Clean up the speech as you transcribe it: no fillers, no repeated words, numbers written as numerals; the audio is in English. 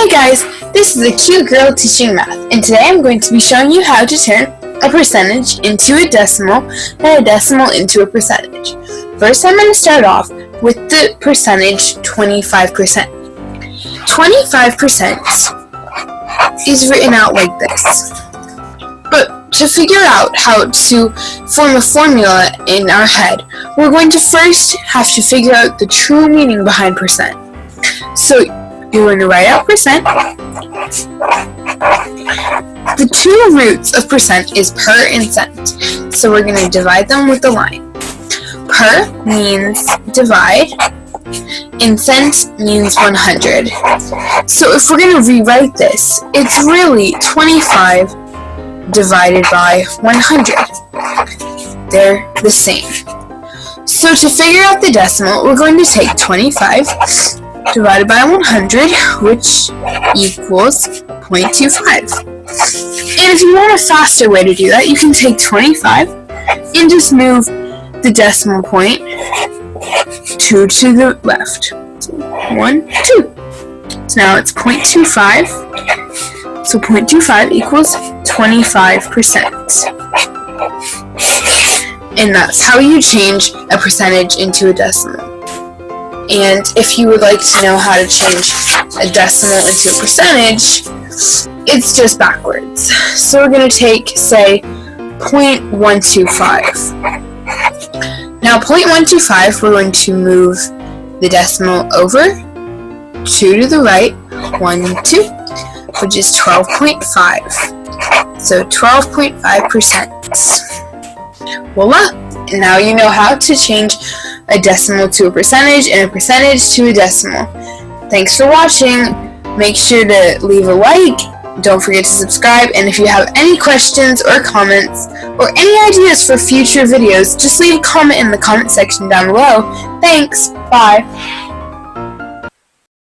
Hey guys, this is AcuteGirl Teaching Math, and today I'm going to be showing you how to turn a percentage into a decimal and a decimal into a percentage. First, I'm going to start off with the percentage 25%. 25% is written out like this. But to figure out how to form a formula in our head, we're going to first have to figure out the true meaning behind percent. So you're going to write out percent. The two roots of percent is per and cent. So we're going to divide them with the line. Per means divide, and cent means 100. So if we're going to rewrite this, it's really 25 divided by 100. They're the same. So to figure out the decimal, we're going to take 25 divided by 100, which equals 0.25. And if you want a faster way to do that, you can take 25 and just move the decimal point 2 to the left. So 1, 2. So now it's 0.25. So 0.25 equals 25%. And that's how you change a percentage into a decimal. And if you would like to know how to change a decimal into a percentage, it's just backwards. So we're going to take, say, 0.125. Now 0.125, we're going to move the decimal over 2 to the right, 1, 2, which is 12.5. So 12.5%. Voila! And now you know how to change a decimal to a percentage and a percentage to a decimal. Thanks for watching. Make sure to leave a like. Don't forget to subscribe. And if you have any questions or comments or any ideas for future videos, just leave a comment in the comment section down below. Thanks. Bye.